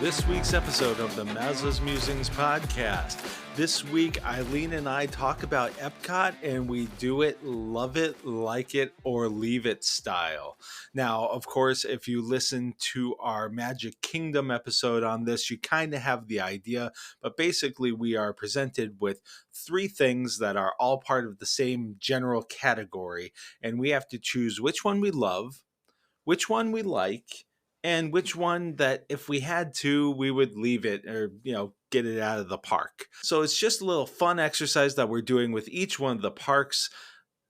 this week's episode of the Mazza's Musings podcast. This week, Eileen and I talk about Epcot, and we do it love it, like it, or leave it style. Now, of course, if you listen to our Magic Kingdom episode on this, you kind of have the idea, but basically we are presented with three things that are all part of the same general category, and we have to choose which one we love, which one we like, and which one that if we had to, we would leave it or, get it out of the park. So it's just a little fun exercise that we're doing with each one of the parks.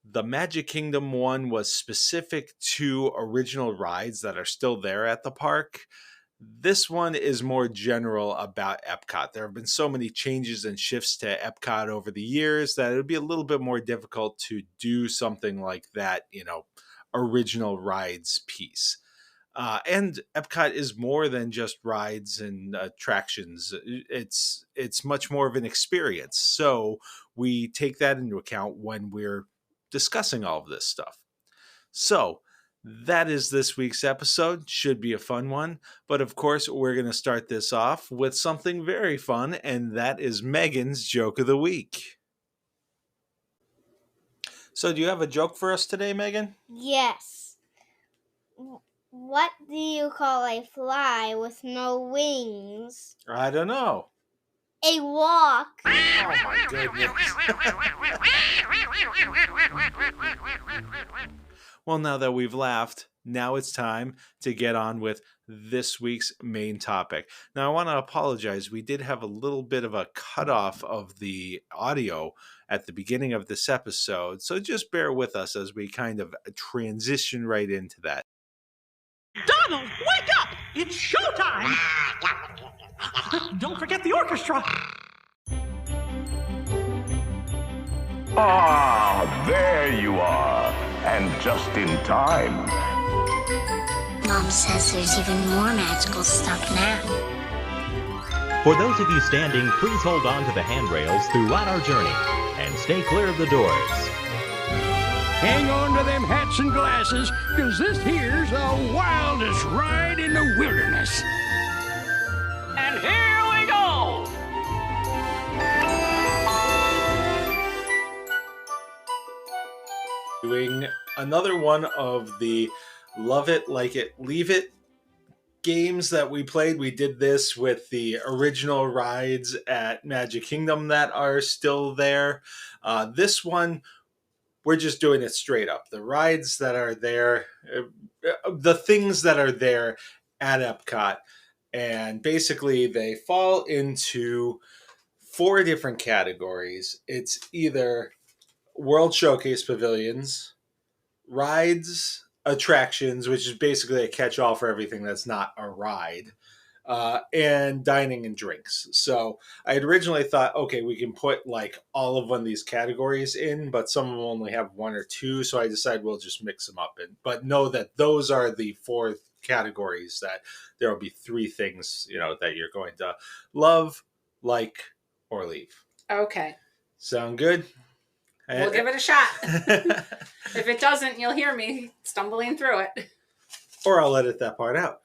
The Magic Kingdom one was specific to original rides that are still there at the park. This one is more general about Epcot. There have been so many changes and shifts to Epcot over the years that it would be a little bit more difficult to do something like that, original rides piece. And Epcot is more than just rides and attractions. It's much more of an experience. So we take that into account when we're discussing all of this stuff. So that is this week's episode. Should be a fun one. But of course, we're going to start this off with something very fun, and that is Megan's Joke of the Week. So do you have a joke for us today, Megan? Yes. What do you call a fly with no wings? I don't know. A walk. Oh my goodness. Well, now that we've laughed, now it's time to get on with this week's main topic. Now, I want to apologize. We did have a little bit of a cutoff of the audio at the beginning of this episode, so just bear with us as we kind of transition right into that. Donald, wake up! It's showtime! Don't forget the orchestra! Ah, there you are. And just in time. Mom says there's even more magical stuff now. For those of you standing, please hold on to the handrails throughout our journey and stay clear of the doors. Hang on to them hats and glasses, because this here's the wildest ride in the wilderness. And here we go! Doing another one of the Love It, Like It, Leave It games that we played. We did this with the original rides at Magic Kingdom that are still there. This one, we're just doing it straight up. The rides that are there, the things that are there at Epcot. And basically they fall into four different categories. It's either World Showcase pavilions, rides, attractions, which is basically a catch-all for everything that's not a ride, and dining and drinks. So I had originally thought, okay, we can put like all of one of these categories in, but some of them only have one or two, so I decided we'll just mix them up. But know that those are the four categories, that there will be three things, that you're going to love, like, or leave. Okay. Sound good? We'll give it a shot. If it doesn't, you'll hear me stumbling through it. Or I'll edit that part out.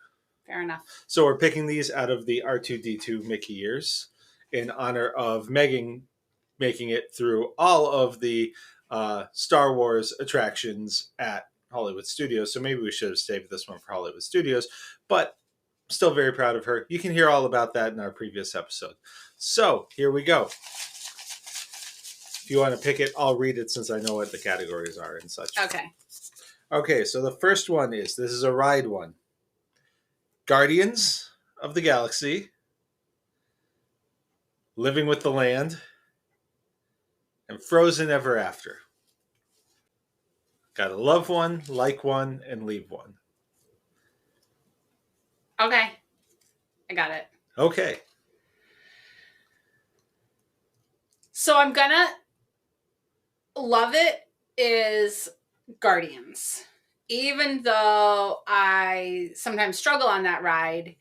Fair enough. So we're picking these out of the R2-D2 Mickey ears in honor of Meghan making it through all of the Star Wars attractions at Hollywood Studios. So maybe we should have saved this one for Hollywood Studios, but still very proud of her. You can hear all about that in our previous episode. So here we go. If you want to pick it, I'll read it since I know what the categories are and such. Okay, so the first one this is a ride one. Guardians of the Galaxy, Living with the Land, and Frozen Ever After. Got to love one, like one, and leave one. Okay. I got it. Okay. So I'm gonna love it is Guardians. Even though I sometimes struggle on that ride,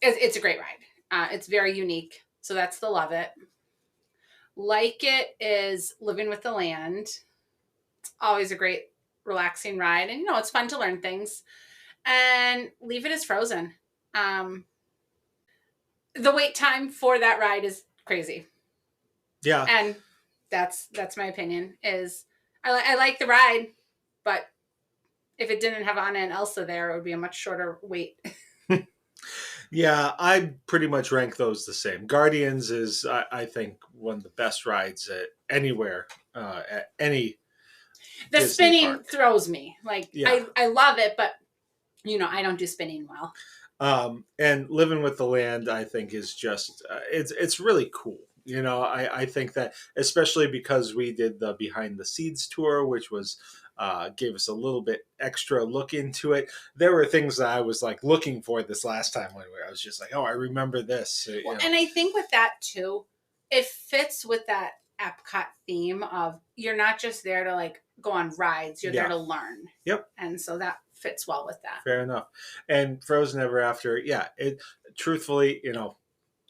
it's a great ride. It's very unique. So that's the love it. Like it is Living with the Land. It's always a great, relaxing ride. And, it's fun to learn things. And leave it is Frozen. the wait time for that ride is crazy. Yeah. And that's my opinion. Is I like the ride, but if it didn't have Anna and Elsa there, it would be a much shorter wait. Yeah, I pretty much rank those the same. Guardians is, I think, one of the best rides anywhere, at any The Disney spinning park. throws me. Like, Yeah. I love it, but, I don't do spinning well. And Living with the Land, I think, is just, it's really cool. I think that, especially because we did the Behind the Scenes tour, which was gave us a little bit extra look into it. There were things that I was like looking for this last time when I was just like, oh, I remember this. Well, and I think with that too, it fits with that Epcot theme of you're not just there to like go on rides, you're there to learn. Yep. And so that fits well with that. Fair enough. And Frozen Ever After, it truthfully,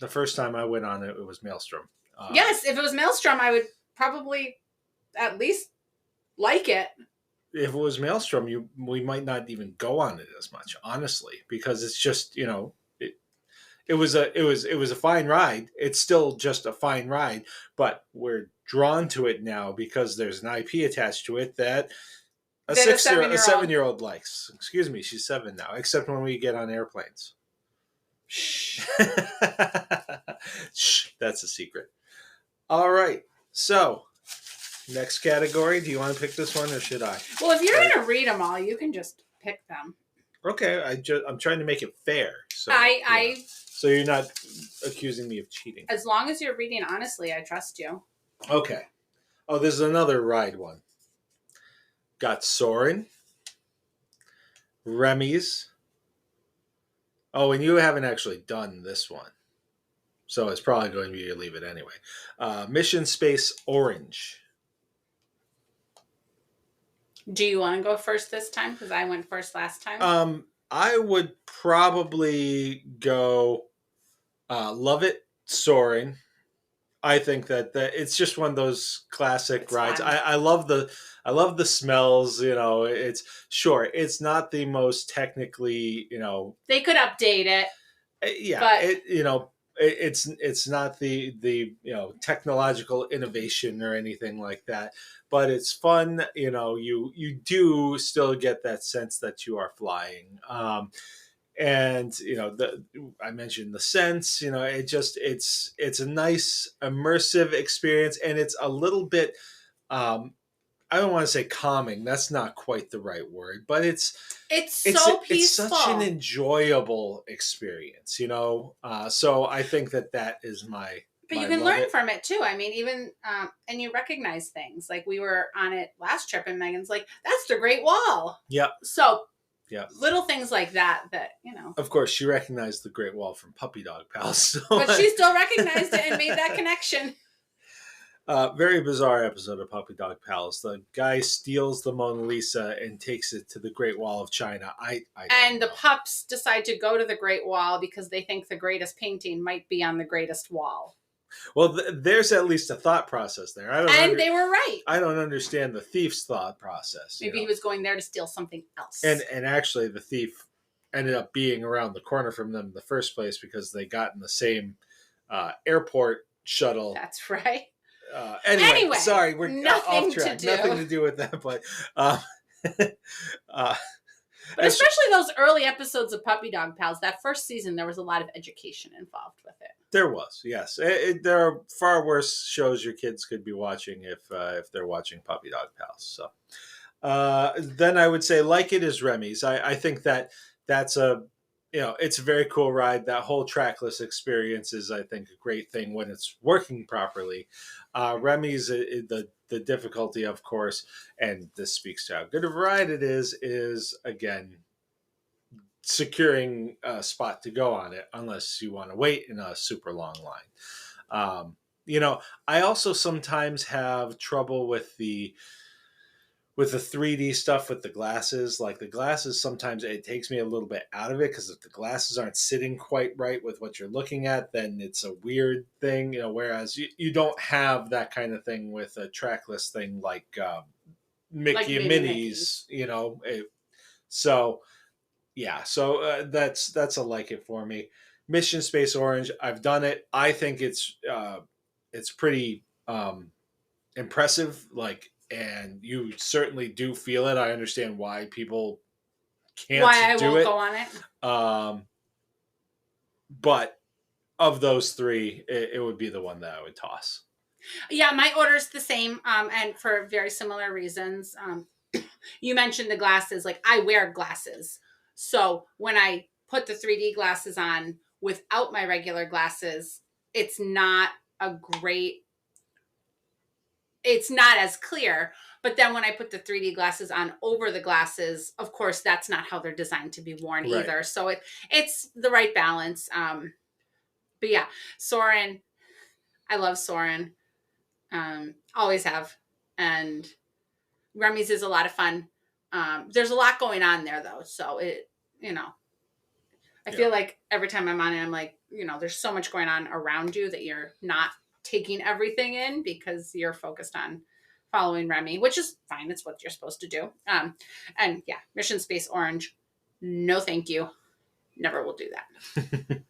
the first time I went on it, it was Maelstrom. Yes, if it was Maelstrom, I would probably at least like it. If it was Maelstrom, we might not even go on it as much, honestly, because it's just it was a fine ride. It's still just a fine ride, but we're drawn to it now because there's an IP attached to it that a 7-year-old likes. Excuse me, she's 7 now. Except when we get on airplanes. Shh, that's a secret. All right, so. Next category. Do you want to pick this one or should I? Well, if you're going to read them all, you can just pick them. Okay. I'm trying to make it fair. So so you're not accusing me of cheating. As long as you're reading honestly, I trust you. Okay. Oh, there's another ride one. Got Soarin', Remy's. Oh, and you haven't actually done this one. So it's probably going to be Leave It anyway. Mission Space Orange. Do you want to go first this time? Because I went first last time. I would probably go Love It, Soaring. I think that it's just one of those classic rides. I love the smells. It's not the most technically. They could update it. Yeah, but it's not the technological innovation or anything like that, but it's fun. You do still get that sense that you are flying. And I mentioned the sense. It's a nice immersive experience, and it's a little bit. I don't want to say calming. That's not quite the right word, but it's so peaceful. It's such an enjoyable experience, So I think that is my. But you can learn from it too. I mean, even and you recognize things. Like we were on it last trip, and Megan's like, "That's the Great Wall." Yep. So. Yeah. Little things like that. Of course, she recognized the Great Wall from Puppy Dog Pals. So but she still recognized it and made that connection. Very bizarre episode of Puppy Dog Palace. The guy steals the Mona Lisa and takes it to the Great Wall of China. And the pups decide to go to the Great Wall because they think the greatest painting might be on the greatest wall. Well, there's at least a thought process there. They were right. I don't understand the thief's thought process. Maybe he was going there to steal something else. And actually, the thief ended up being around the corner from them in the first place because they got in the same airport shuttle. That's right. Anyway, sorry, we're off track. To do. Nothing to do with that, but but especially those early episodes of Puppy Dog Pals, that first season, there was a lot of education involved with it. There was, yes. There are far worse shows your kids could be watching if they're watching Puppy Dog Pals. So, then I would say Like It is Remy's. I think that's it's a very cool ride. That whole trackless experience is, I think, a great thing when it's working properly. Remy's, the difficulty, of course, and this speaks to how good of a ride it is again, securing a spot to go on it unless you want to wait in a super long line. I also sometimes have trouble with the 3D stuff with the glasses. Like the glasses, sometimes it takes me a little bit out of it because if the glasses aren't sitting quite right with what you're looking at, then it's a weird thing. Whereas you don't have that kind of thing with a trackless thing like Mickey and Minnie's. So yeah, so that's a like it for me. Mission Space Orange, I've done it. I think it's pretty impressive. Like, and you certainly do feel it. I understand why people can't Why I do won't it. go on it. But of those three, it would be the one that I would toss. Yeah, my order's the same, and for very similar reasons. You mentioned the glasses. Like, I wear glasses. So when I put the 3D glasses on without my regular glasses, it's not as clear. But then when I put the 3D glasses on over the glasses, of course, that's not how they're designed to be worn either. So it's the right balance. But yeah, Soarin', I love Soarin'. Always have. And Remy's is a lot of fun. There's a lot going on there though. So I feel like every time I'm on it, I'm like, there's so much going on around you that you're not taking everything in because you're focused on following Remy, which is fine. It's what you're supposed to do. And yeah, Mission Space Orange. No, thank you. Never will do that.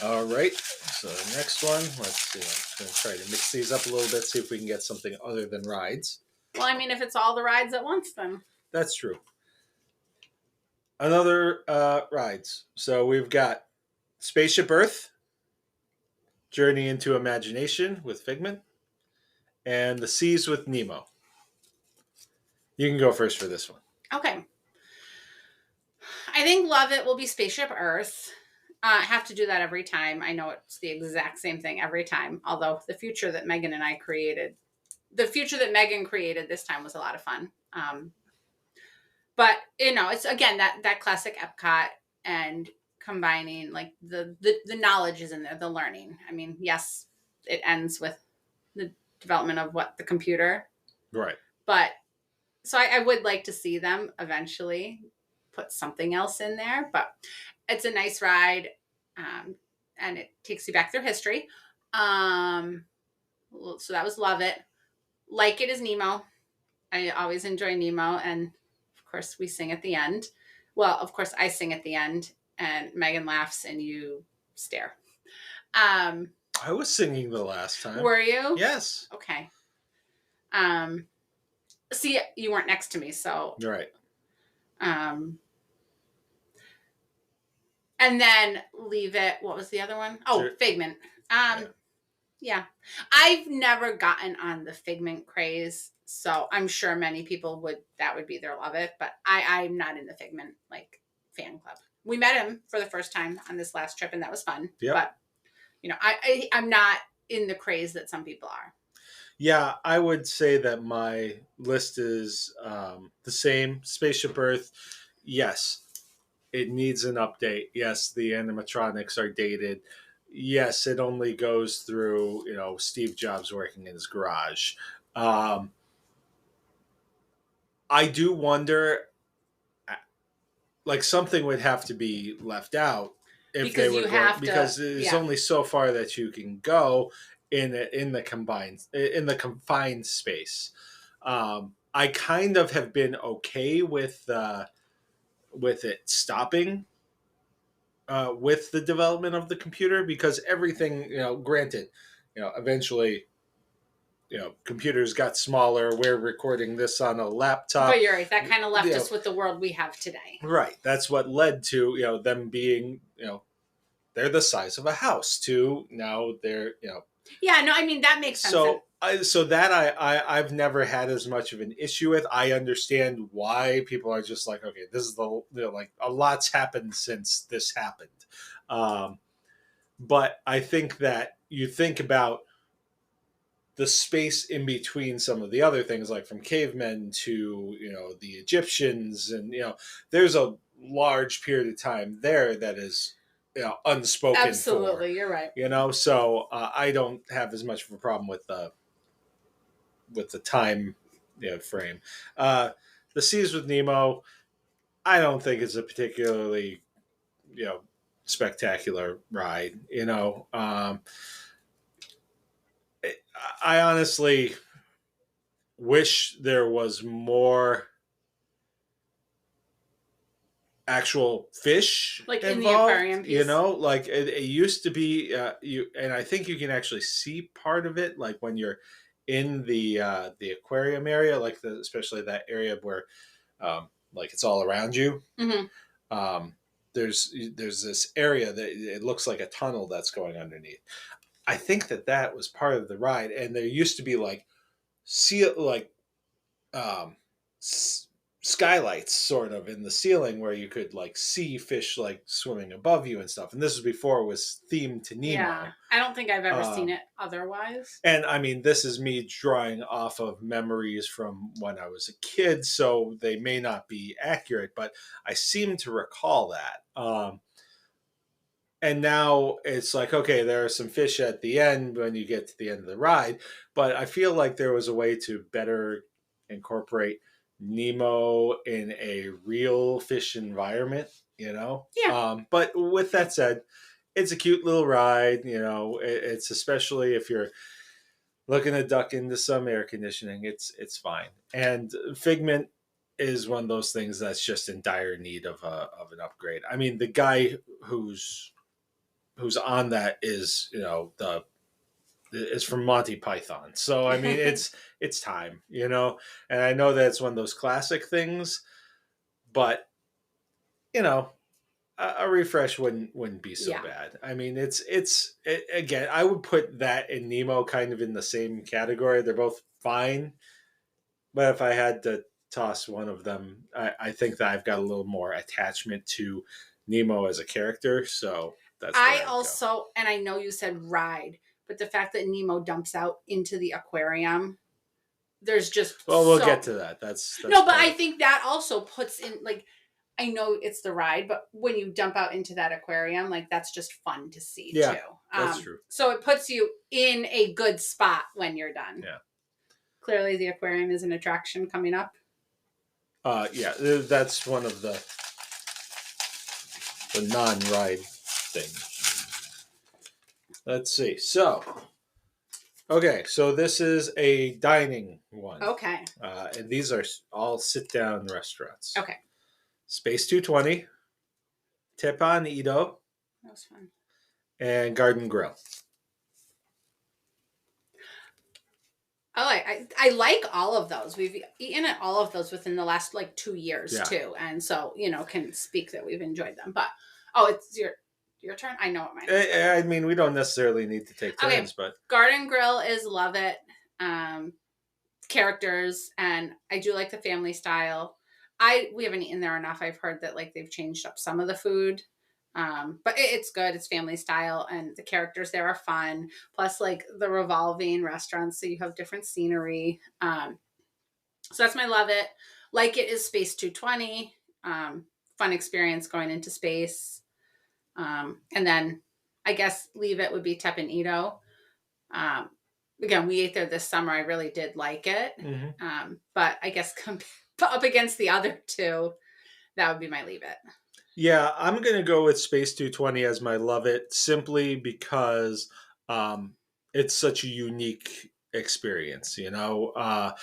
All right. So the next one, let's see. I'm going to try to mix these up a little bit, see if we can get something other than rides. Well, I mean, if it's all the rides at once, then. That's true. Another rides. So we've got Spaceship Earth, Journey into Imagination with Figment, and The Seas with Nemo. You can go first for this one. Okay. I think Love It will be Spaceship Earth. I have to do that every time. I know it's the exact same thing every time. Although the future that Meghan created this time was a lot of fun. But it's again that classic Epcot and combining like the knowledge is in there, the learning. I mean, yes, it ends with the development of the computer. Right. But so I would like to see them eventually put something else in there, but it's a nice ride, and it takes you back through history. So that was Love It. Like It is Nemo. I always enjoy Nemo, and of course we sing at the end. Well, of course I sing at the end, and Meghan laughs, and you stare. I was singing the last time. Were you? Yes. Okay. See, you weren't next to me, so. Right. And then Leave It. What was the other one? Oh, Sure. Figment. Yeah. I've never gotten on the Figment craze, so I'm sure many people that would be their Love It, but I'm not in the Figment fan club. We met him for the first time on this last trip, and that was fun. Yep. But I'm not in the craze that some people are. Yeah, I would say that my list is the same. Spaceship Earth, yes, it needs an update. Yes, the animatronics are dated. Yes, it only goes through, Steve Jobs working in his garage. I do wonder, like, something would have to be left out if Because they were you have to- because there's yeah. only so far that you can go in the confined space. I kind of have been okay with it stopping with the development of the computer, because everything, granted, eventually, computers got smaller. We're recording this on a laptop. But you're right. That kind of left us with the world we have today. Right. That's what led to, them being, they're the size of a house to now they're, Yeah, no, I mean, that makes sense. So that I've never had as much of an issue with. I understand why people are just like, okay, this is a lot's happened since this happened. But I think that you think about the space in between some of the other things, like from cavemen to, the Egyptians, and, there's a large period of time there that is, unspoken. Absolutely, you're right. So I don't have as much of a problem with the time frame. The Seas with Nemo, I don't think it's a particularly spectacular ride. I honestly wish there was more actual fish Like in the involved, aquarium piece? you know, like it used to be and I think you can actually see part of it like when you're in the aquarium area, like especially that area where like it's all around you. Mm-hmm. um, there's this area that it looks like a tunnel that's going underneath. I think that was part of the ride, and there used to be like um, s- skylights sort of in the ceiling where you could like see fish like swimming above you and stuff. And this was before it was themed to Nemo. Yeah, I don't think I've ever seen it otherwise. And I mean, this is me drawing off of memories from when I was a kid, so they may not be accurate, but I seem to recall that. And now it's like, okay, there are some fish at the end when you get to the end of the ride, but I feel like there was a way to better incorporate Nemo in a real fish environment, you know? Yeah. But with that said, it's a cute little ride, you know. It's especially if you're looking to duck into some air conditioning, it's fine. And Figment is one of those things that's just in dire need of an upgrade. I mean, the guy who's on that is, you know, is from Monty Python. So I mean, it's time, you know. And I know that it's one of those classic things, but you know, a refresh wouldn't be so bad. I mean, again, I would put that and Nemo kind of in the same category. They're both fine, but if I had to toss one of them, I think that I've got a little more attachment to Nemo as a character. So that's where I I'd also, go. and I know you said ride, but the fact that Nemo dumps out into the aquarium, there's just We'll get to that. That's no, but I think that also puts in like, I know it's the ride, but when you dump out into that aquarium, like that's just fun to see too. That's true. So it puts you in a good spot when you're done. Yeah. Clearly, the aquarium is an attraction coming up. Yeah, that's one of the non-ride things. Let's see. So, okay, so this is a dining one. Okay. And these are all sit-down restaurants. Okay. Space 220, Teppan Edo, That was fun. and Garden Grill. I like all of those. We've eaten at all of those within the last like 2 years too, and so you know can speak that we've enjoyed them. But it's your turn. I know what mine is. I mean, we don't necessarily need to take turns, but Garden Grill is love it. Characters, and I do like the family style. We haven't eaten there enough. I've heard that like they've changed up some of the food. But it's good. It's family style, and the characters there are fun. Plus, like the revolving restaurants, so you have different scenery. So that's my love it. Like it is Space 220. Fun experience going into space. And then I guess leave it would be Teppan Edo. Again, we ate there this summer. I really did like it. Mm-hmm. But I guess up against the other two, that would be my leave it. Yeah, I'm going to go with Space 220 as my love it simply because it's such a unique experience, you know.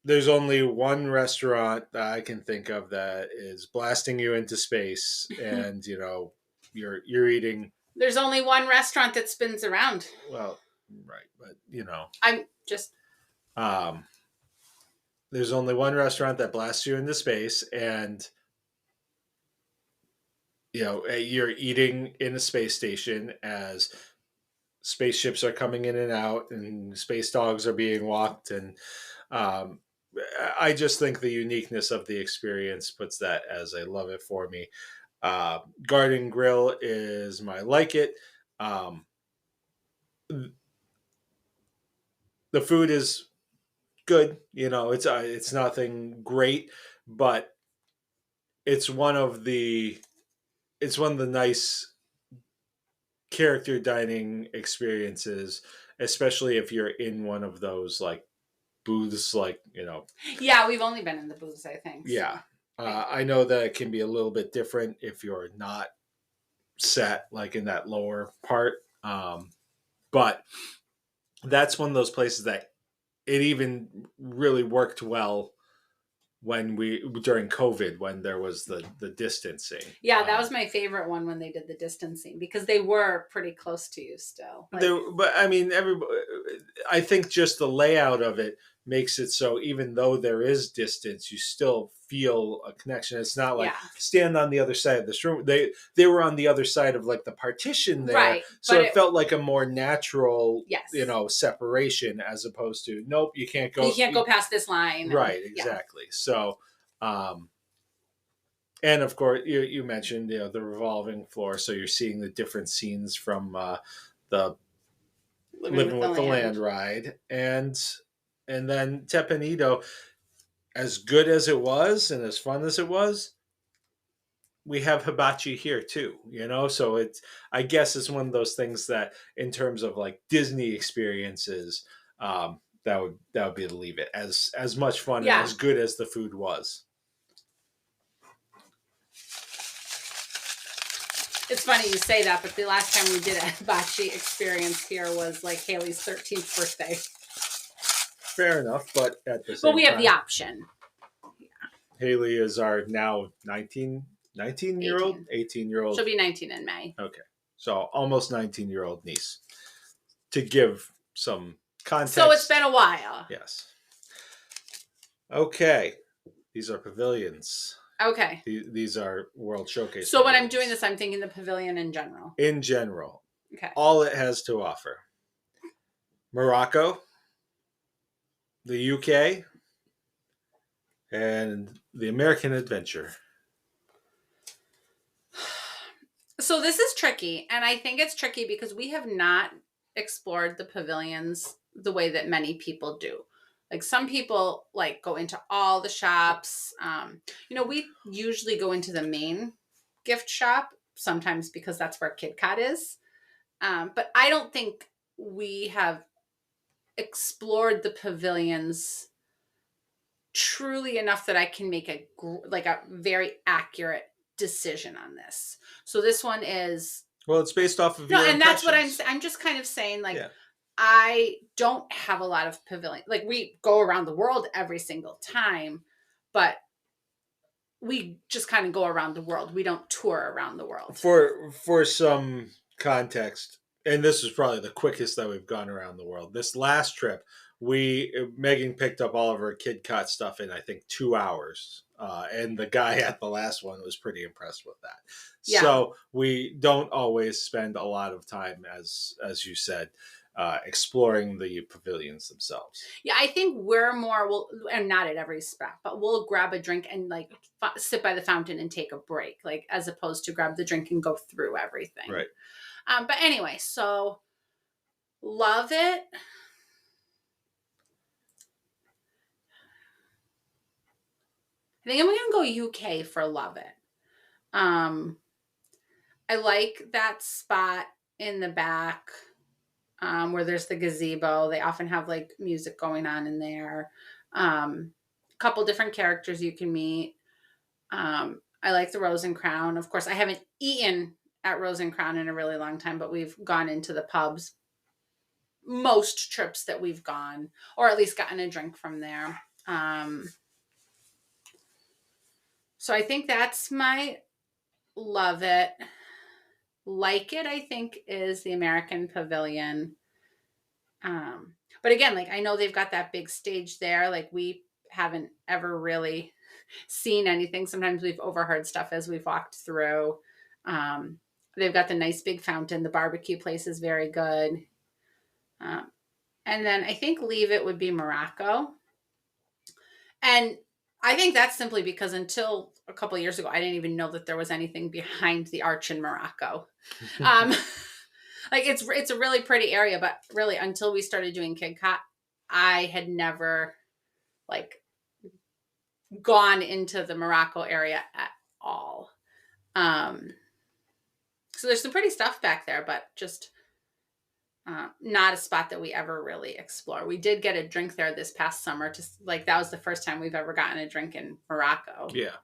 There's only one restaurant that I can think of that is blasting you into space and, you know, you're eating. There's only one restaurant that spins around. Well, right, but you know. I'm just there's only one restaurant that blasts you into space, and you know, you're eating in a space station as spaceships are coming in and out and space dogs are being walked. And I just think the uniqueness of the experience puts that as a love it for me. Garden Grill is my like it. The food is good. You know, it's nothing great, but it's one of the nice character dining experiences, especially if you're in one of those like booths, like, you know. Yeah, we've only been in the booths, I think. Yeah. I know that it can be a little bit different if you're not sat like in that lower part. But that's one of those places that it even really worked well during COVID, when there was the distancing. Yeah, that was my favorite one when they did the distancing, because they were pretty close to you still. Like, But I mean, I think just the layout of it makes it so even though there is distance, you still feel a connection. It's not like stand on the other side of this room. They were on the other side of like the partition there, right? So it felt like a more natural, yes, separation, as opposed to nope, you can't go. You can't go past this line. Right, exactly. Yeah. So, and of course, you mentioned the revolving floor, so you're seeing the different scenes from the Living with the Land ride, and then Tepanido, as good as it was and as fun as it was, we have hibachi here too, so I guess it's one of those things that in terms of like Disney experiences, that would be to leave it as much fun and as good as the food was. It's funny you say that, but the last time we did a hibachi experience here was like Haley's 13th birthday. Fair enough, but at the same but we have the option. Yeah. Haley is our now 19-year-old, 18-year-old. She'll be 19 in May. Okay, so almost 19-year-old niece. To give some context. So it's been a while. Yes. Okay, these are pavilions. Okay. These are World Showcase. So when I'm doing this, I'm thinking the pavilion in general. In general. Okay. All it has to offer. Morocco, the UK, and the American Adventure. So this is tricky, and I think it's tricky because we have not explored the pavilions the way that many people do. Like some people like go into all the shops. We usually go into the main gift shop sometimes because that's where KidCot is. But I don't think we have explored the pavilions truly enough that I can make a very accurate decision on this. So this one is it's based off of your and that's what impressions. I'm just kind of saying I don't have a lot of pavilion. Like we go around the world every single time, but we just kind of go around the world. We don't tour around the world. For some context, and this is probably the quickest that we've gone around the world. This last trip, Meghan picked up all of her KidCot stuff in I think 2 hours, and the guy at the last one was pretty impressed with that. Yeah. So we don't always spend a lot of time, as you said, exploring the pavilions themselves. Yeah, I think we're more and not at every spot, but we'll grab a drink and like sit by the fountain and take a break, like as opposed to grab the drink and go through everything. Right. But anyway, so love it. I think I'm going to go UK for love it. I like that spot in the back where there's the gazebo. They often have like music going on in there. A couple different characters you can meet. I like the Rose and Crown. Of course, I haven't eaten at Rose and Crown in a really long time, but we've gone into the pubs most trips that we've gone, or at least gotten a drink from there. So I think that's my love it. Like it, I think, is the American Pavilion. But again, like I know they've got that big stage there. Like we haven't ever really seen anything. Sometimes we've overheard stuff as we've walked through. They've got the nice big fountain. The barbecue place is very good. And then I think leave it would be Morocco. And I think that's simply because until a couple of years ago, I didn't even know that there was anything behind the arch in Morocco. Like it's a really pretty area, but really until we started doing KidCot, I had never like gone into the Morocco area at all. So there's some pretty stuff back there, but just not a spot that we ever really explore. We did get a drink there this past summer. That was the first time we've ever gotten a drink in Morocco. Yeah.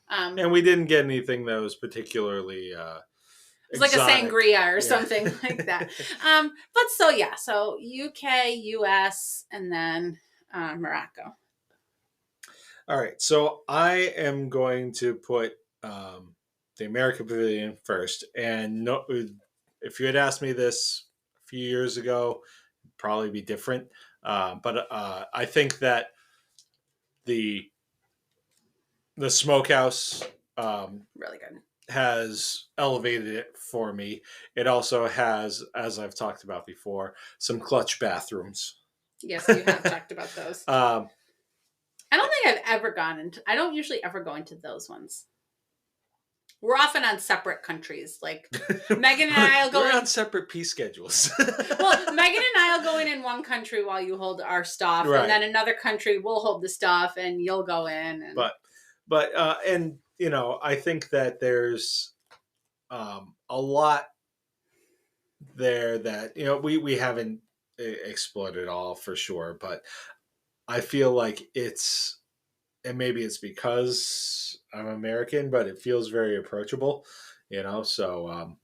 And we didn't get anything that was particularly it's like a sangria or something like that. But so UK, US, and then Morocco. All right, so I am going to put the American Pavilion first, and no, if you had asked me this a few years ago, it'd probably be different. But I think that the the smokehouse Really good. has elevated it for me. It also has, as I've talked about before, some clutch bathrooms. Yes, you have talked about those. I don't think I've ever gone into. I don't usually ever go into those ones. We're often on separate countries. Like Megan and I will go We're in. on separate pee schedules. Well, Megan and I will go in one country while you hold our stuff, Right. and then another country we'll hold the stuff, and you'll go in. And... But and you know, I think that there's a lot there that you know we haven't explored it all for sure, but I feel like it's, and maybe it's because I'm American, but it feels very approachable, you know. So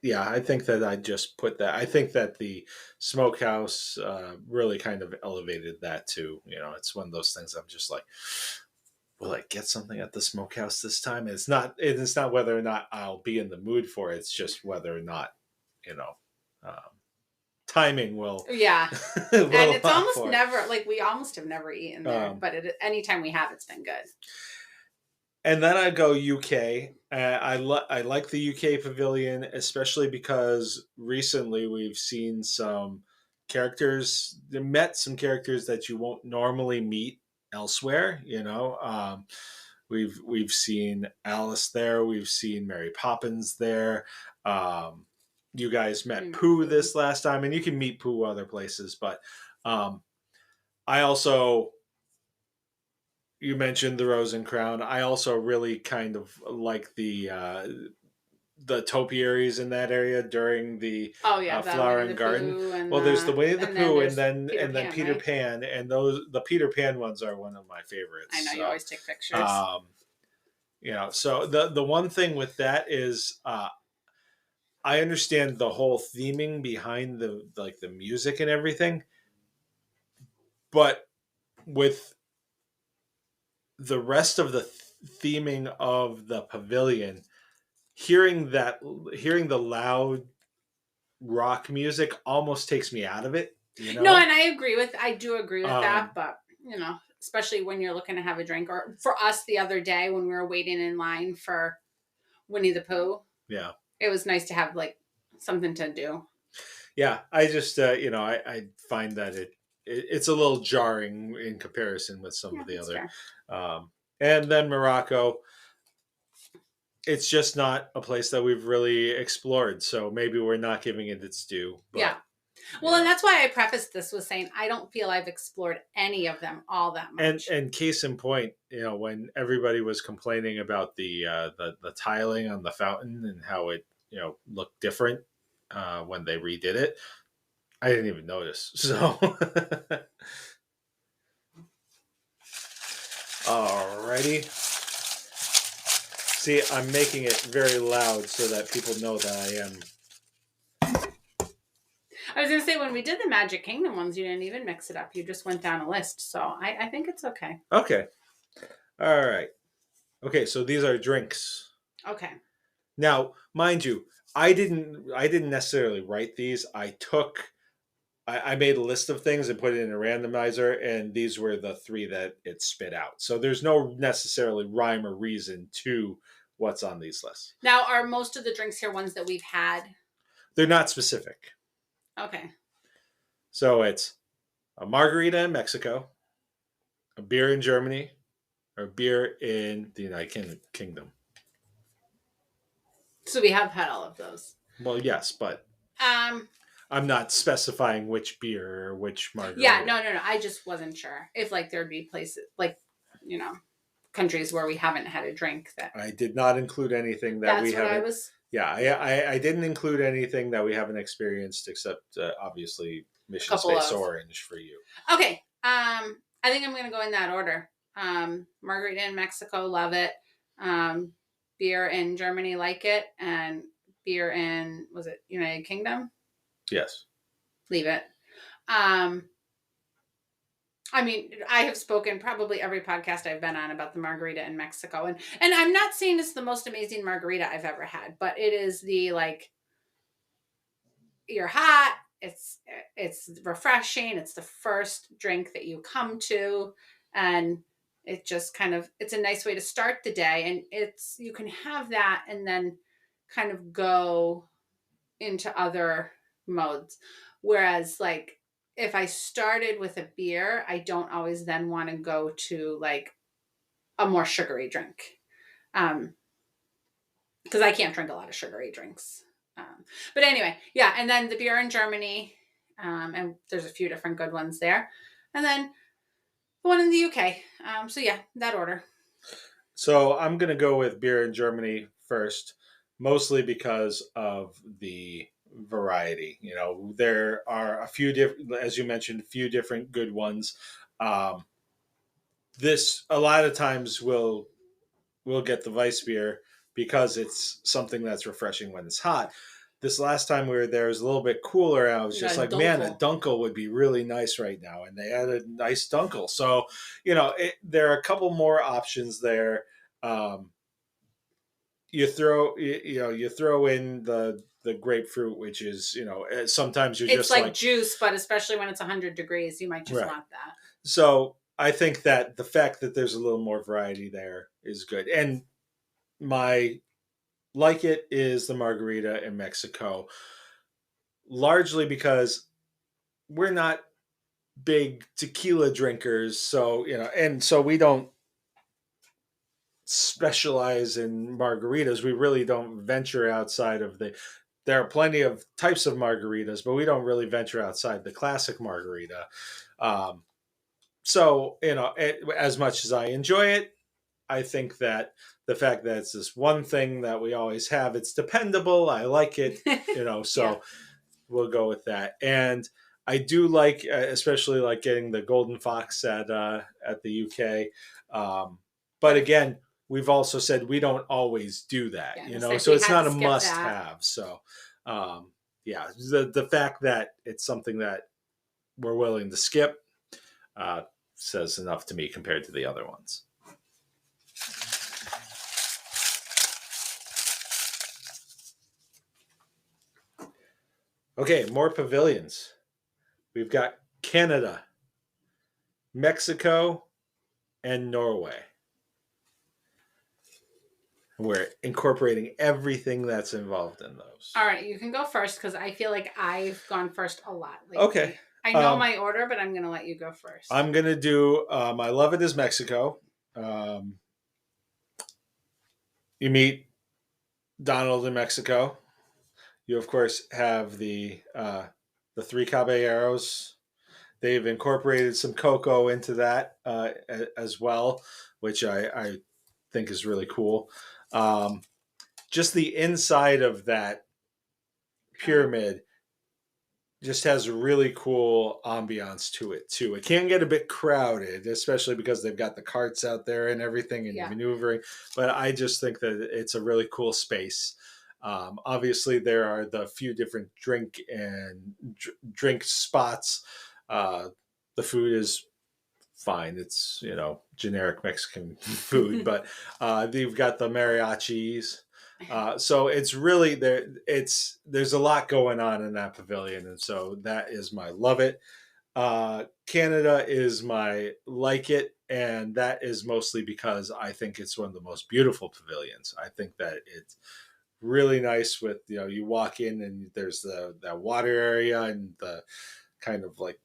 yeah, I think that I just put that. I think that the smokehouse really kind of elevated that too. You know, it's one of those things I'm just like, will I get something at the smokehouse this time? It's not. It's not whether or not I'll be in the mood for it. It's just whether or not, you know, timing will. Yeah, will and it's allow almost for it. never like we almost have never eaten there, but anytime we have, it's been good. And then I go UK. I like the UK pavilion, especially because recently we've seen some characters, met some characters that you won't normally meet elsewhere. You know, we've seen Alice there, we've seen Mary Poppins there. You guys met Pooh this last time, and you can meet Pooh other places, but I also. You mentioned the Rose and Crown. I also really kind of like the topiaries in that area during the Flower and Garden. Well, there's the Winnie the Pooh, and then Peter Pan, and the Peter Pan ones are one of my favorites. I know you always take pictures. You know, so the one thing with that is I understand the whole theming behind the music and everything, but with the rest of the theming of the pavilion, hearing the loud rock music almost takes me out of it. You know? No, and I do agree with that, but you know, especially when you're looking to have a drink, or for us the other day when we were waiting in line for Winnie the Pooh. Yeah, it was nice to have like something to do. Yeah, I just you know, I find that it's a little jarring in comparison with some of the other. And then Morocco, it's just not a place that we've really explored, so maybe we're not giving it its due. But, yeah. Well, and that's why I prefaced this with saying I don't feel I've explored any of them all that much. And case in point, you know, when everybody was complaining about the tiling on the fountain and how it, you know, looked different when they redid it, I didn't even notice. So, alrighty. See, I'm making it very loud so that people know that I am. I was going to say, when we did the Magic Kingdom ones, you didn't even mix it up. You just went down a list. So I think it's okay. Okay. All right. Okay, so these are drinks. Okay. Now, mind you, I didn't necessarily write these. I made a list of things and put it in a randomizer, and these were the three that it spit out. So there's no necessarily rhyme or reason to what's on these lists. Now, are most of the drinks here ones that we've had? They're not specific. Okay. So it's a margarita in Mexico, a beer in Germany, or beer in the United Kingdom. So we have had all of those. Well, yes, but I'm not specifying which beer or which margarita. Yeah, no. I just wasn't sure if like there'd be places like, you know, countries where we haven't had a drink that. I did not include anything that we haven't. Yeah, I didn't include anything that we haven't experienced except obviously Mission Space Orange for you. Okay, I think I'm going to go in that order. Margarita in Mexico, love it. Beer in Germany, like it, and beer in, was it United Kingdom? Yes. Leave it. I mean, I have spoken probably every podcast I've been on about the margarita in Mexico. And I'm not saying it's the most amazing margarita I've ever had, but it is the like you're hot, it's refreshing, it's the first drink that you come to, and it just kind of it's a nice way to start the day, and it's you can have that and then kind of go into other modes. Whereas like if I started with a beer, I don't always then want to go to like a more sugary drink. Because I can't drink a lot of sugary drinks. But anyway, yeah, and then the beer in Germany, and there's a few different good ones there, and then the one in the UK. So yeah, that order. So I'm going to go with beer in Germany first, mostly because of the variety. You know, there are a few different, as you mentioned, a few different good ones. Um, this a lot of times we'll get the Weiss beer because it's something that's refreshing when it's hot. This last time we were there, it was a little bit cooler, and I was just Yeah, like, man, a Dunkel. Dunkel would be really nice right now. And they had a nice Dunkel. So, you know, there are a couple more options there. Um, you throw in the grapefruit, which is, you know, sometimes you're It's just like like juice, but especially when it's 100 degrees, you might just right. want that. So I think that the fact that there's a little more variety there is good. And my like it is the margarita in Mexico, largely because we're not big tequila drinkers. So, you know, and so we don't specialize in margaritas. We really don't venture outside of there are plenty of types of margaritas, but we don't really venture outside the classic margarita. Um, so, you know, as much as I enjoy it, I think that the fact that it's this one thing that we always have, it's dependable. I like it, you know, so Yeah. we'll go with that. And I do like, especially like getting the Golden Fox at the UK. But again, we've also said we don't always do that, Yeah, you just know, if so we it's had not to a skip must that. have. So, yeah, the fact that it's something that we're willing to skip says enough to me compared to the other ones. Okay, more pavilions. We've got Canada, Mexico, and Norway. We're incorporating everything that's involved in those. All right, you can go first because I feel like I've gone first a lot lately. Okay. I know my order, but I'm going to let you go first. I'm going to do I Love It is Mexico. You meet Donald in Mexico. You, of course, have the Three Caballeros. They've incorporated some cocoa into that as well, which I think is really cool. Just the inside of that pyramid just has a really cool ambiance to it too. It can get a bit crowded, especially because they've got the carts out there and everything and maneuvering. But I just think that it's a really cool space. Obviously, there are the few different drink spots. The food is fine. It's, you know, generic Mexican food, but they've got the mariachis. So it's really there. There's a lot going on in that pavilion, and so that is my love it. Canada is my like it, and that is mostly because I think it's one of the most beautiful pavilions. I think that it's really nice with, you know, you walk in and there's that water area and the kind of like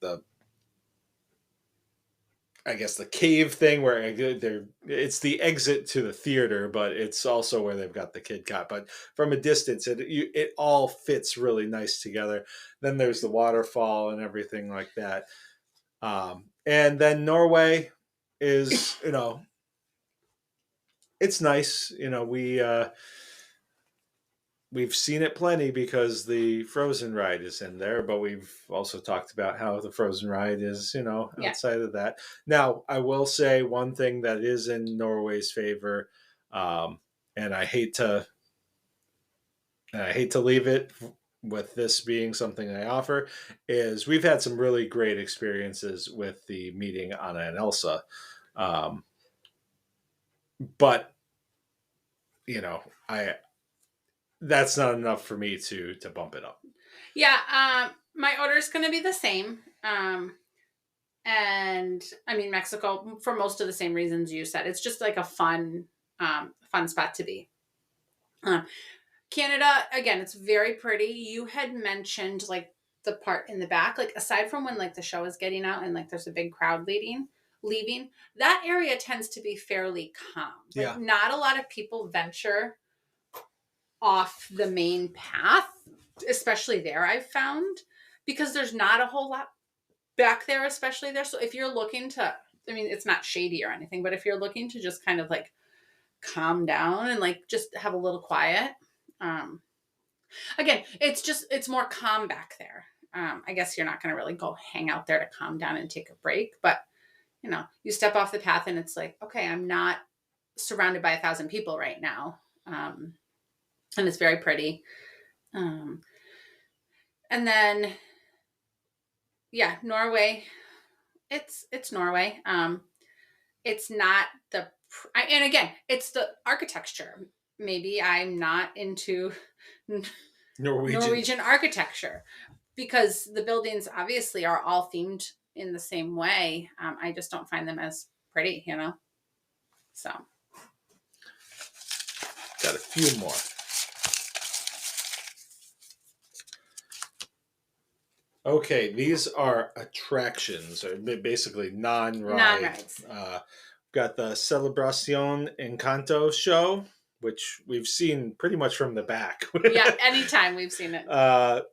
I guess the cave thing where it's the exit to the theater, but it's also where they've got the Kid Cot. But from a distance, it all fits really nice together. Then there's the waterfall and everything like that. And then Norway is, you know, it's nice. You know, we've seen it plenty because the Frozen ride is in there, but we've also talked about how the Frozen ride is, you know, outside of that. Now, I will say one thing that is in Norway's favor, and I hate to leave it with this being something I offer, is we've had some really great experiences with the meeting Anna and Elsa. Um, but I that's not enough for me to bump it up. Yeah, my order is going to be the same. And I mean, Mexico, for most of the same reasons you said. It's just like a fun spot to be. Canada, again, it's very pretty. You had mentioned like the part in the back, like aside from when like the show is getting out and like there's a big crowd leaving, that area tends to be fairly calm. Like not a lot of people venture off the main path, especially there, I've found, because there's not a whole lot back there, especially there. So if you're looking to, I mean, it's not shady or anything, but if you're looking to just kind of like calm down and like just have a little quiet, again, it's more calm back there. I guess you're not going to really go hang out there to calm down and take a break, but you step off the path and it's like, okay, I'm not surrounded by 1,000 people right now. And it's very pretty. And then, yeah, Norway, it's Norway. It's not and again, it's the architecture. Maybe I'm not into Norwegian architecture because the buildings obviously are all themed in the same way. I just don't find them as pretty, so. Got a few more. Okay, these are attractions, or basically non-rides. Got the Celebración Encanto show, which we've seen pretty much from the back. Yeah, anytime we've seen it.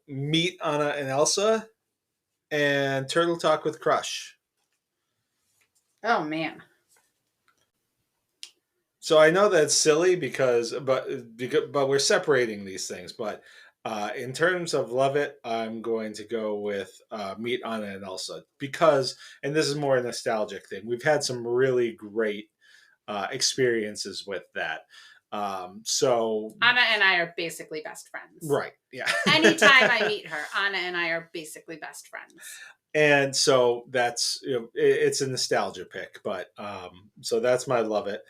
Meet Anna and Elsa, and Turtle Talk with Crush. Oh, man. So I know that's silly but we're separating these things. But in terms of love it, I'm going to go with Meet Anna and Elsa because, and this is more a nostalgic thing, we've had some really great experiences with that. So Anna and I are basically best friends. Right. Yeah. Anytime I meet her, Anna and I are basically best friends. And so that's, it's a nostalgia pick, but so that's my love it.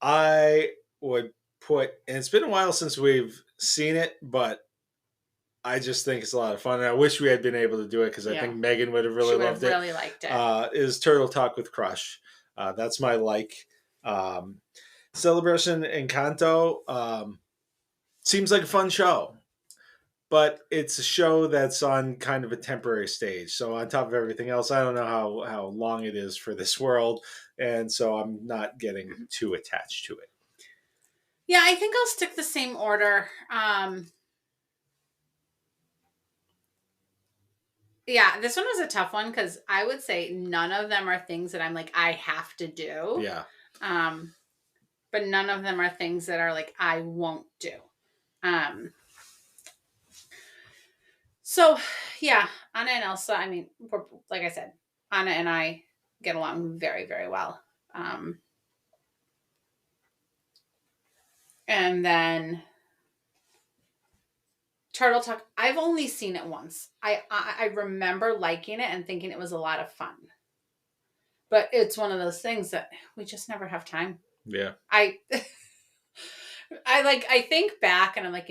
I would put, and it's been a while since we've seen it, but I just think it's a lot of fun. And I wish we had been able to do it because I think Meghan would have really loved it. Really liked it. Is Turtle Talk with Crush. That's my like. Celebration Encanto seems like a fun show, but it's a show that's on kind of a temporary stage. So on top of everything else, I don't know how long it is for this world. And so I'm not getting too attached to it. Yeah, I think I'll stick the same order. Yeah, this one was a tough one because I would say none of them are things that I'm like, I have to do. Yeah. But none of them are things that are like, I won't do. So, yeah, Anna and Elsa, I mean, like I said, Anna and I get along very, very well. And then Turtle Talk, I've only seen it once. I remember liking it and thinking it was a lot of fun. But it's one of those things that we just never have time. Yeah. I think back and I'm like,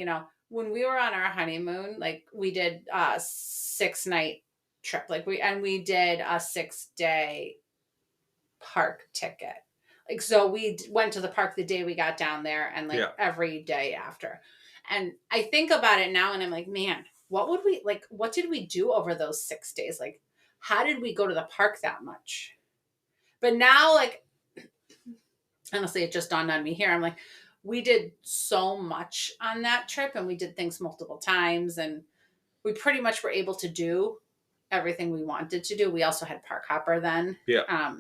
when we were on our honeymoon, like we did a 6-night trip, we did a 6-day park ticket. Like, so we went to the park the day we got down there and every day after. And I think about it now and I'm like, man, what did we do over those 6 days? Like, how did we go to the park that much? But now, like, honestly, it just dawned on me here. I'm like, we did so much on that trip and we did things multiple times and we pretty much were able to do everything we wanted to do. We also had Park Hopper then. Yeah.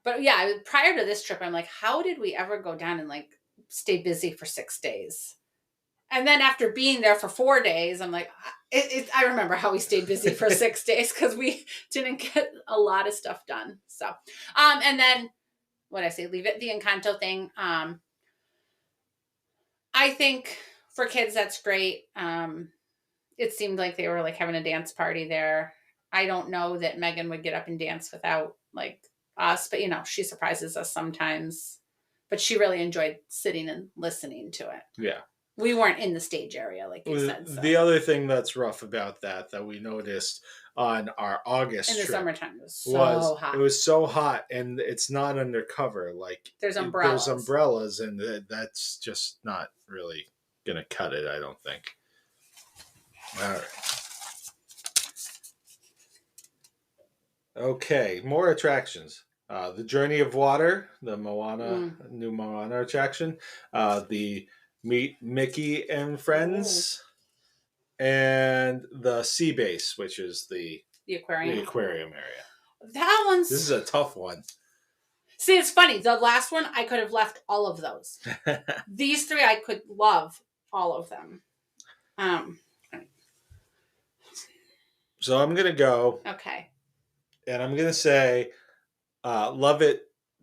But yeah, prior to this trip, I'm like, how did we ever go down and like stay busy for 6 days? And then after being there for 4 days, I'm like, I remember how we stayed busy for 6 days because we didn't get a lot of stuff done. So, and then what I say, leave it, the Encanto thing. I think for kids, that's great. It seemed like they were like having a dance party there. I don't know that Meghan would get up and dance without like us, but she surprises us sometimes. But she really enjoyed sitting and listening to it. Yeah. We weren't in the stage area, like you said. So. The other thing that's rough about that we noticed on our August in the trip summertime, it was so hot. It was so hot, and it's not undercover. Like there's umbrellas, and that's just not really gonna cut it, I don't think. All right. Okay, more attractions. The Journey of Water, the new Moana attraction. The Meet Mickey and Friends, and the Sea Base, which is the aquarium area. That one's... This is a tough one. See, it's funny. The last one, I could have left all of those. These three, I could love all of them. So I'm going to go. Okay. And I'm going to say, love it,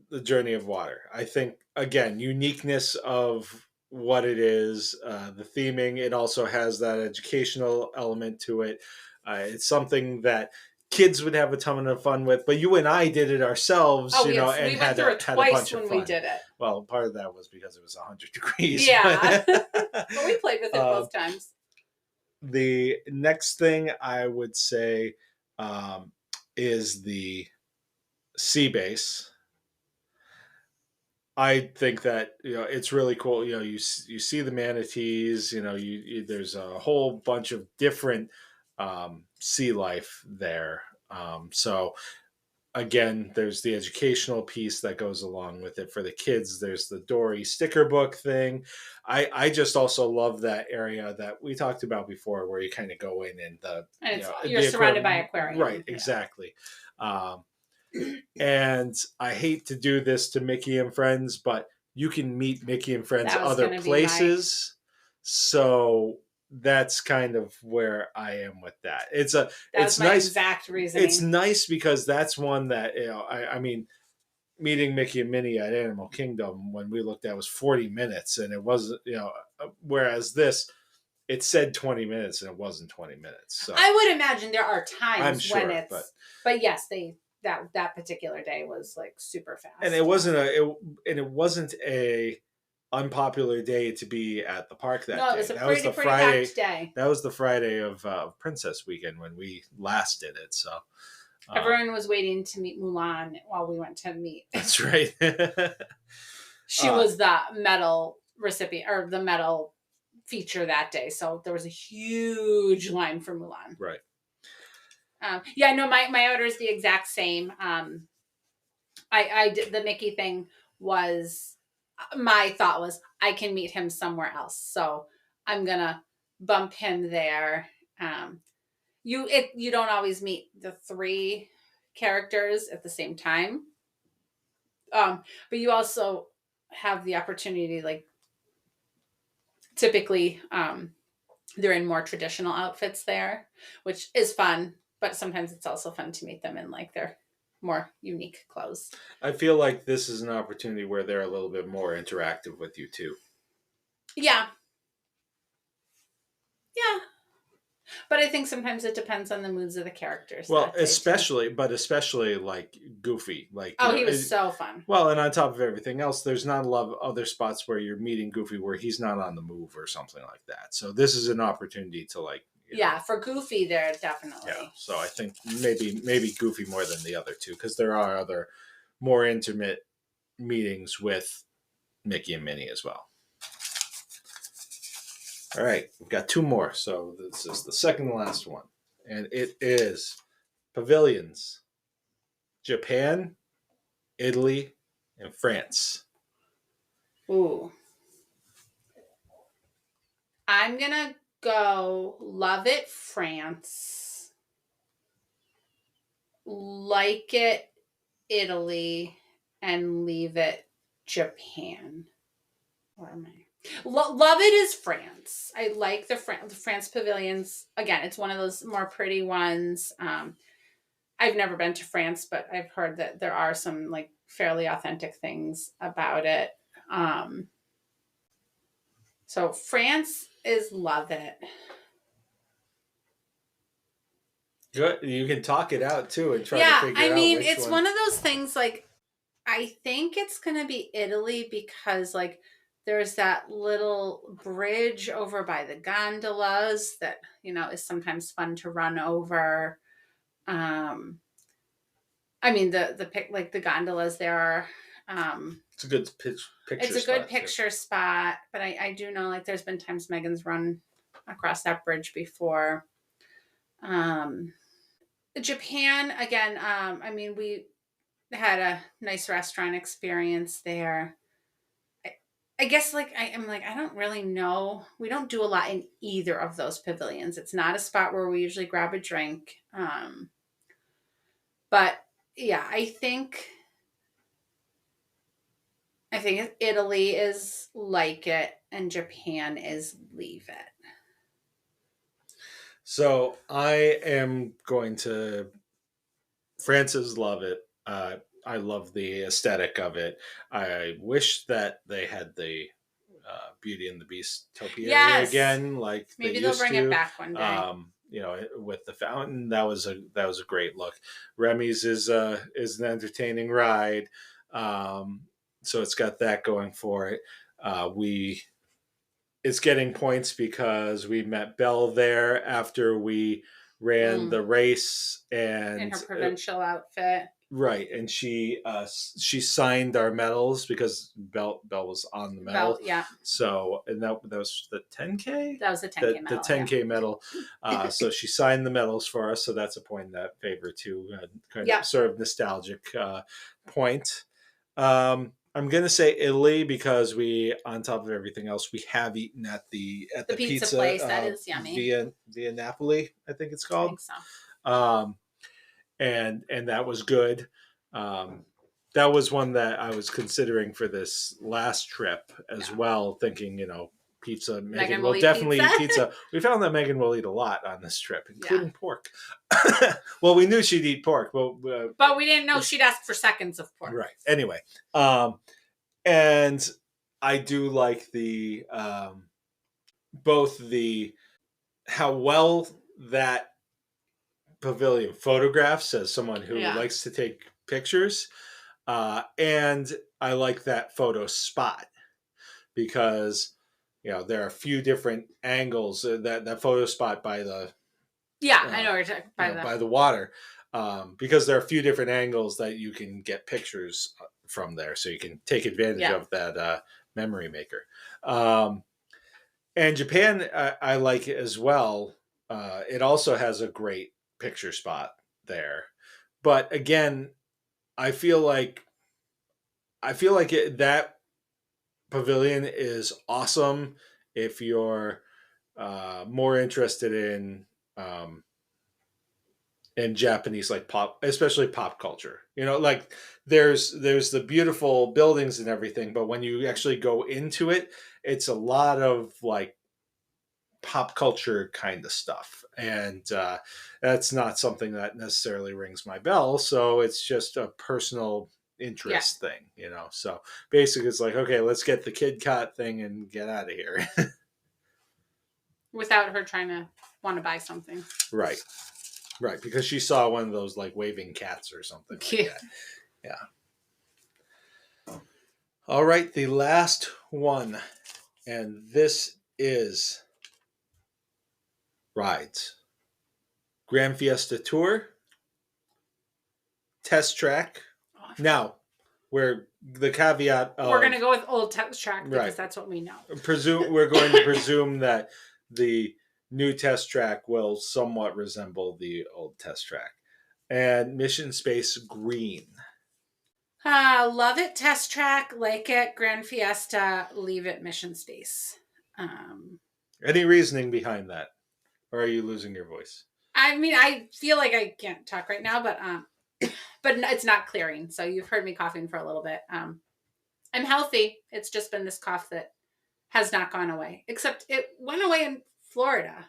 The Journey of Water. I think, again, uniqueness of what it is, the theming. It also has that educational element to it. It's something that kids would have a ton of fun with, but you and I did it ourselves, and we had went through it twice when we did it. Well, part of that was because it was 100 degrees. Yeah, but we played with it both times. The next thing I would say is the Sea Base. I think that it's really cool. You see the manatees. There's a whole bunch of different sea life there. So again, there's the educational piece that goes along with it for the kids. There's the Dory sticker book thing. I just also love that area that we talked about before, where you kind of go in and you're surrounded by aquarium. Right, yeah. Exactly. And I hate to do this to Mickey and Friends, but you can meet Mickey and Friends other places. So that's kind of where I am with that. It's my nice. Exact reasoning. It's nice because that's one that I mean, meeting Mickey and Minnie at Animal Kingdom when we looked at was 40 minutes, and it wasn't whereas this, it said 20 minutes and it wasn't 20 mints. So I would imagine there are times when it's, but yes, that particular day was like super fast, and it wasn't a unpopular day to be at the park that day. It was a pretty packed day. That was the Friday of Princess Weekend when we last did it. So everyone was waiting to meet Mulan while we went to meet. That's right. She was the medal recipient or the medal feature that day, so there was a huge line for Mulan. Right. My order is the exact same. I did the Mickey thing was, my thought was I can meet him somewhere else, so I'm gonna bump him there. You don't always meet the three characters at the same time, but you also have the opportunity, like typically they're in more traditional outfits there, which is fun. But sometimes it's also fun to meet them in like their more unique clothes. I feel like this is an opportunity where they're a little bit more interactive with you too. Yeah. Yeah. But I think sometimes it depends on the moods of the characters. Well, especially like Goofy. Like, he was so fun. Well, and on top of everything else, there's not a lot of other spots where you're meeting Goofy where he's not on the move or something like that. So this is an opportunity to like. For Goofy, there definitely. Yeah, so I think maybe Goofy more than the other two, because there are other more intimate meetings with Mickey and Minnie as well. All right, we've got two more, so this is the second to last one, and it is pavilions: Japan, Italy, and France. Ooh, I'm gonna go love it France, like it Italy, and leave it Japan. Where am I? Love it is France. I like the France pavilions. Again, it's one of those more pretty ones. I've never been to France, but I've heard that there are some like fairly authentic things about it. So France is love it. Good. You can talk it out too and try to Yeah, figure I out mean, which it's one. one of those things like I think it's going to be Italy because like there's that little bridge over by the gondolas that, is sometimes fun to run over. I mean the gondolas there are It's a good picture. it's a good spot, too. picture spot, but I do know like there's been times Megan's run across that bridge before. Japan again, I mean we had a nice restaurant experience there. I guess like I'm like I don't really know. We don't do a lot in either of those pavilions. It's not a spot where we usually grab a drink. But yeah, I think Italy is like it and Japan is leave it. So I am going to. Francis love it. I love the aesthetic of it. I wish that they had the Beauty and the Beast topiary Yes. again, like Maybe they they'll used bring to. it back one day. With the fountain, that was a great look. Remy's is an entertaining ride, so it's got that going for it. It's getting points because we met Belle there after we ran the race and In her provincial outfit. Right, and she signed our medals because Belle was on the medal. Yeah. So and that was the 10K. That was the 10K medal. The 10K medal. So she signed the medals for us. So that's a point in that favor too. Kind of sort of nostalgic point. I'm gonna say Italy because we, on top of everything else, we have eaten at the pizza place. That is yummy. Via Napoli, I think it's called. I think so. And that was good. That was one that I was considering for this last trip as well, thinking, pizza. Megan will definitely eat pizza. We found that Megan will eat a lot on this trip, including pork. Well, we knew she'd eat pork, but we didn't know she'd ask for seconds of pork. Right. Anyway, and I do like the both the how well that pavilion photographs as someone who likes to take pictures, and I like that photo spot because there are a few different angles that photo spot by the I know what you're talking by the water, because there are a few different angles that you can get pictures from there, so you can take advantage of that memory maker. And Japan, I like it as well. It also has a great picture spot there, but again, I feel like that pavilion is awesome if you're more interested in Japanese like pop, especially pop culture. Like there's the beautiful buildings and everything, but when you actually go into it, it's a lot of like pop culture kind of stuff, and that's not something that necessarily rings my bell. So it's just a personal interest thing, So basically, it's like, okay, let's get the Kid Cot thing and get out of here, without her trying to want to buy something. Right, because she saw one of those like waving cats or something. Like that. Yeah. All right, the last one, and this is rides. Grand Fiesta Tour, Test Track. Now, where the caveat of, we're going to go with Old Test Track because that's what we know. We're going to presume that the new Test Track will somewhat resemble the old Test Track. And Mission Space Green. Love it, Test Track. Like it, Grand Fiesta. Leave it, Mission Space. Any reasoning behind that? Or are you losing your voice? I mean, I feel like I can't talk right now, but it's not clearing. So you've heard me coughing for a little bit. I'm healthy. It's just been this cough that has not gone away. Except it went away in Florida.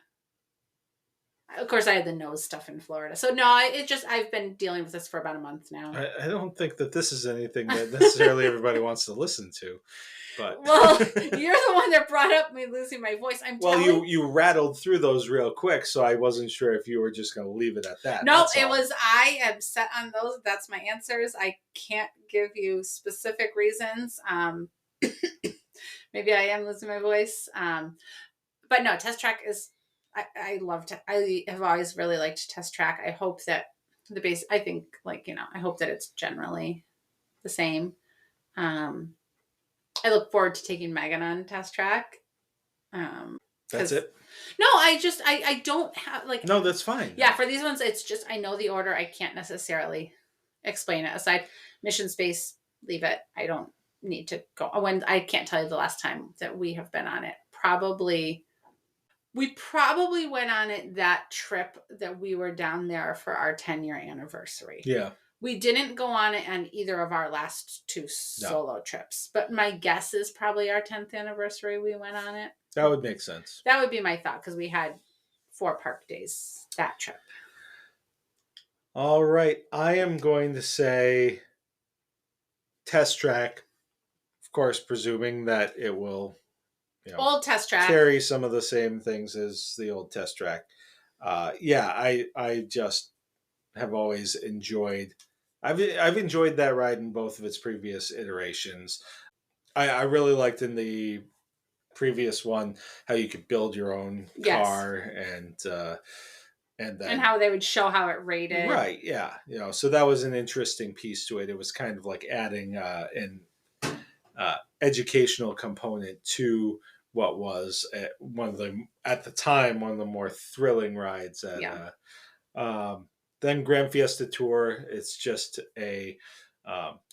Of course, I had the nose stuff in Florida. So no, I've been dealing with this for about a month now. I don't think that this is anything that necessarily everybody wants to listen to. But well, you're the one that brought up me losing my voice. You rattled through those real quick, so I wasn't sure if you were just going to leave it at that. No, it was. I am set on those. That's my answers. I can't give you specific reasons. Maybe I am losing my voice. But no, Test Track is. I have always really liked Test Track. I hope that I think I hope that it's generally the same. I look forward to taking Meghan on Test Track. That's it? No, I don't have No, that's fine. Yeah, for these ones, it's just I know the order. I can't necessarily explain it. Aside Mission Space, leave it. I don't need to go. I can't tell you the last time that we have been on it. We probably went on it that trip that we were down there for our 10-year anniversary. Yeah. We didn't go on it on either of our last two solo trips, but my guess is probably our 10th anniversary we went on it. That would make sense. That would be my thought because we had 4 park days that trip. All right. I am going to say Test Track, of course, presuming that it will old Test Track carry some of the same things as the old Test Track. I just have always enjoyed. I've enjoyed that ride in both of its previous iterations. I really liked in the previous one how you could build your own car and how they would show how it rated. Right. Yeah. So that was an interesting piece to it. It was kind of like adding an educational component to what was at the time one of the more thrilling rides. Then Grand Fiesta Tour, it's just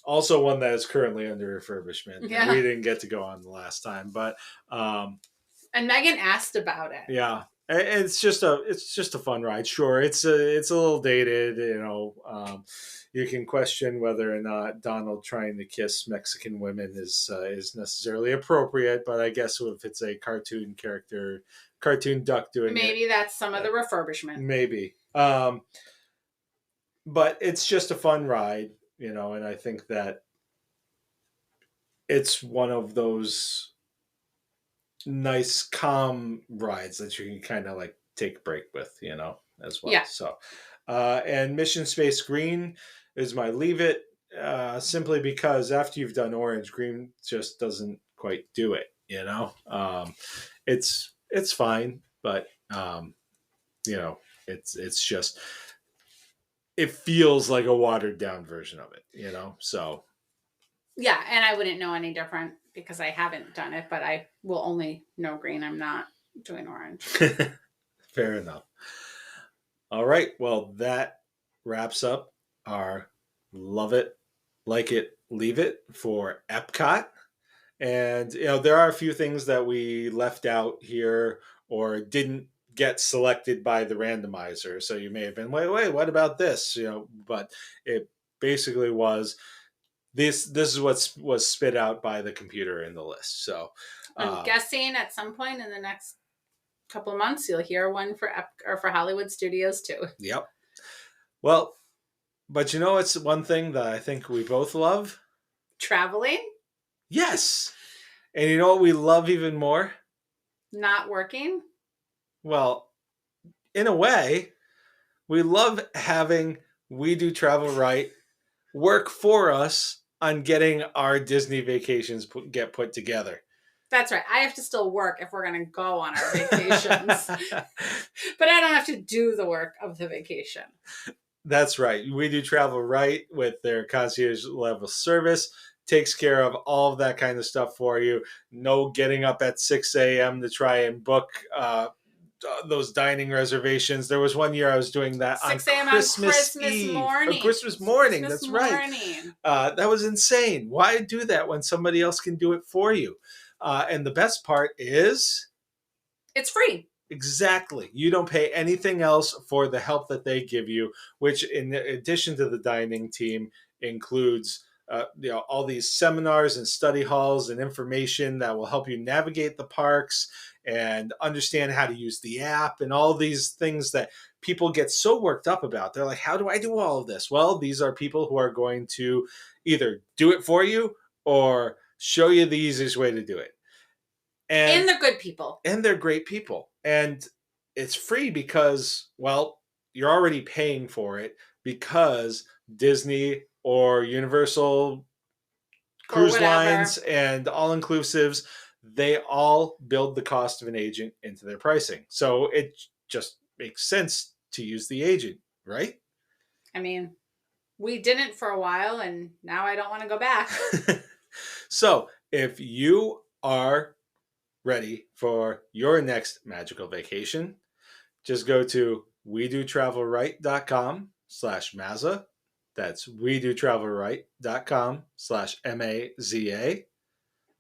also one that is currently under refurbishment. Yeah. We didn't get to go on the last time, but and Meghan asked about it. Yeah, it's just a fun ride. Sure, it's a little dated. You can question whether or not Donald trying to kiss Mexican women is necessarily appropriate, but I guess if it's a cartoon character, cartoon duck doing maybe that's some of the refurbishment. Maybe. But it's just a fun ride, and I think that it's one of those nice, calm rides that you can kind of like take a break with, as well. Yeah. So, and Mission Space Green is my leave it, simply because after you've done Orange, Green just doesn't quite do it, It's fine, but, it's just... It feels like a watered down version of it, so. Yeah. And I wouldn't know any different because I haven't done it, but I will only know Green. I'm not doing Orange. Fair enough. All right. Well, that wraps up our love it, like it, leave it for Epcot. And, there are a few things that we left out here or didn't get selected by the randomizer. So you may have been, wait, what about this? But it basically was this is what was spit out by the computer in the list. So I'm guessing at some point in the next couple of months, you'll hear one for Hollywood Studios too. Yep. Well, but it's one thing that I think we both love. Traveling. Yes. And you know what we love even more? Not working. Well, in a way, we love having We Do Travel Right work for us on getting our Disney vacations get put together. That's right. I have to still work if we're going to go on our vacations. But I don't have to do the work of the vacation. That's right. We Do Travel Right with their concierge level service. Takes care of all of that kind of stuff for you. No getting up at 6 a.m. to try and book those dining reservations. There was one year I was doing that 6 a.m. on Christmas morning. Christmas morning. That's right. That was insane. Why do that when somebody else can do it for you? And the best part is... it's free. Exactly. You don't pay anything else for the help that they give you, which in addition to the dining team includes... all these seminars and study halls and information that will help you navigate the parks and understand how to use the app and all these things that people get so worked up about. They're like, how do I do all of this? Well, these are people who are going to either do it for you or show you the easiest way to do it. And they're good people. And they're great people. And it's free because, well, you're already paying for it because Disney or Universal cruise lines and all-inclusives, they all build the cost of an agent into their pricing. So it just makes sense to use the agent, right? I mean, we didn't for a while, and now I don't want to go back. So if you are ready for your next magical vacation, just go to wedotravelright.com/Mazza. That's wedotravelright.com/MAZA.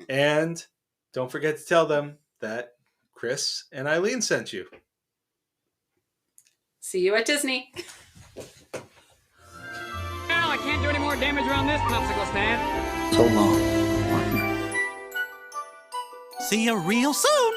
And don't forget to tell them that Chris and Eileen sent you. See you at Disney. Well, I can't do any more damage around this popsicle stand. So long, partner. See you real soon.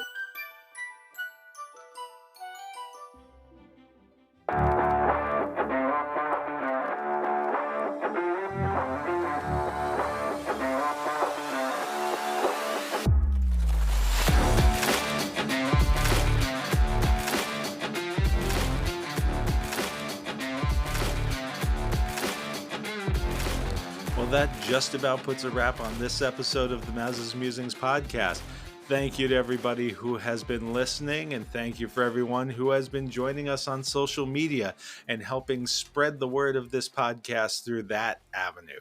Well, that just about puts a wrap on this episode of the Maz's Musings podcast. Thank you to everybody who has been listening, and thank you for everyone who has been joining us on social media and helping spread the word of this podcast through that avenue.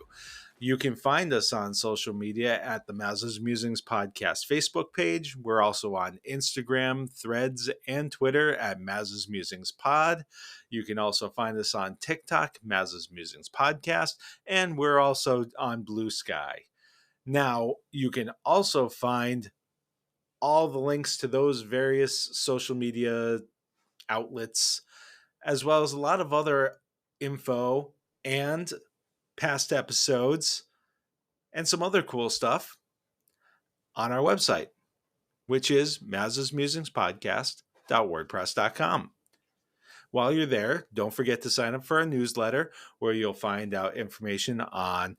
You can find us on social media at the Maz's Musings Podcast Facebook page. We're also on Instagram, Threads, and Twitter at Maz's Musings Pod. You can also find us on TikTok, Maz's Musings Podcast, and we're also on Blue Sky. Now, you can also find all the links to those various social media outlets, as well as a lot of other info and past episodes and some other cool stuff on our website, which is mazasmusingspodcast.wordpress.com. While you're there, don't forget to sign up for our newsletter, where you'll find out information on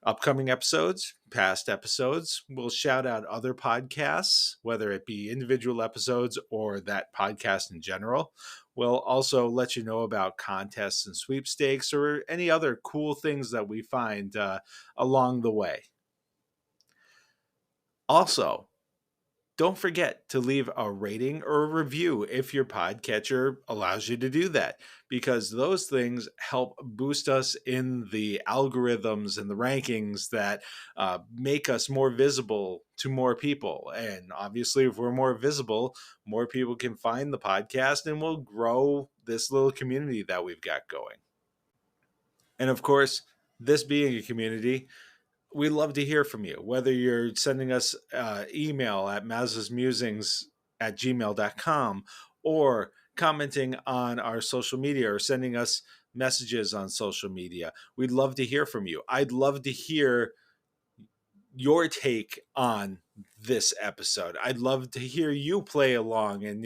upcoming episodes, past episodes. We'll shout out other podcasts, whether it be individual episodes or that podcast in general. We'll also let you know about contests and sweepstakes or any other cool things that we find along the way. Also, don't forget to leave a rating or a review if your podcatcher allows you to do that, because those things help boost us in the algorithms and the rankings that make us more visible to more people. And obviously, if we're more visible, more people can find the podcast and we'll grow this little community that we've got going. And of course, this being a community, we love to hear from you, whether you're sending us email at mazasmusings@gmail.com or commenting on our social media or sending us messages on social media. We'd love to hear from you. I'd love to hear your take on this episode. I'd love to hear you play along and,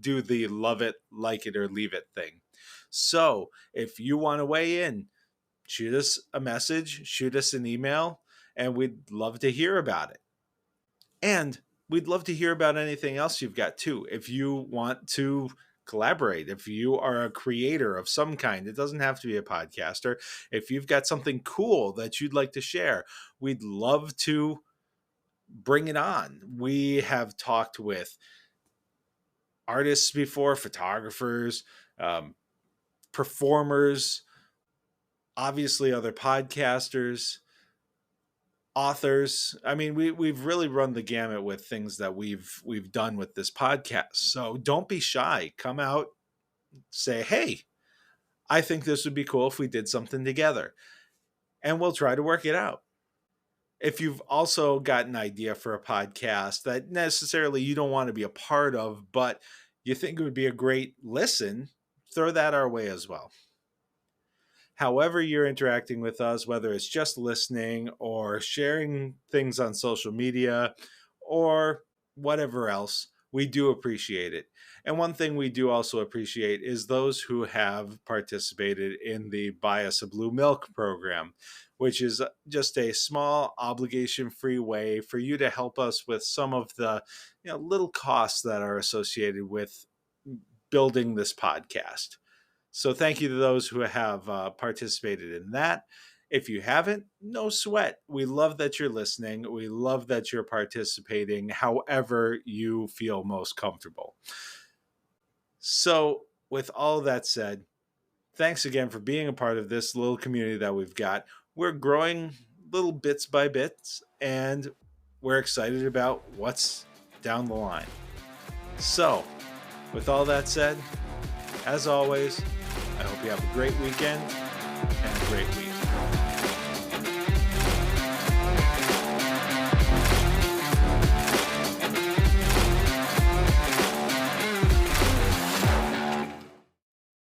do the love it, like it, or leave it thing. So if you want to weigh in, shoot us a message, shoot us an email, and we'd love to hear about it. And we'd love to hear about anything else you've got too. If you want to collaborate, if you are a creator of some kind, it doesn't have to be a podcaster. If you've got something cool that you'd like to share, we'd love to bring it on. We have talked with artists before, photographers, performers, obviously other podcasters, authors. I mean, we've really run the gamut with things that we've done with this podcast. So don't be shy. Come out, say, hey, I think this would be cool if we did something together. And we'll try to work it out. If you've also got an idea for a podcast that necessarily you don't want to be a part of, but you think it would be a great listen, throw that our way as well. However you're interacting with us, whether it's just listening or sharing things on social media or whatever else, We do appreciate it. And one thing we do also appreciate is those who have participated in the Buy Us a Blue Milk program, which is just a small obligation-free way for you to help us with some of the little costs that are associated with building this podcast. So thank you to those who have participated in that. If you haven't, no sweat. We love that you're listening. We love that you're participating however you feel most comfortable. So with all that said, thanks again for being a part of this little community that we've got. We're growing little bits by bits, and we're excited about what's down the line. So with all that said, as always, I hope you have a great weekend and a great week.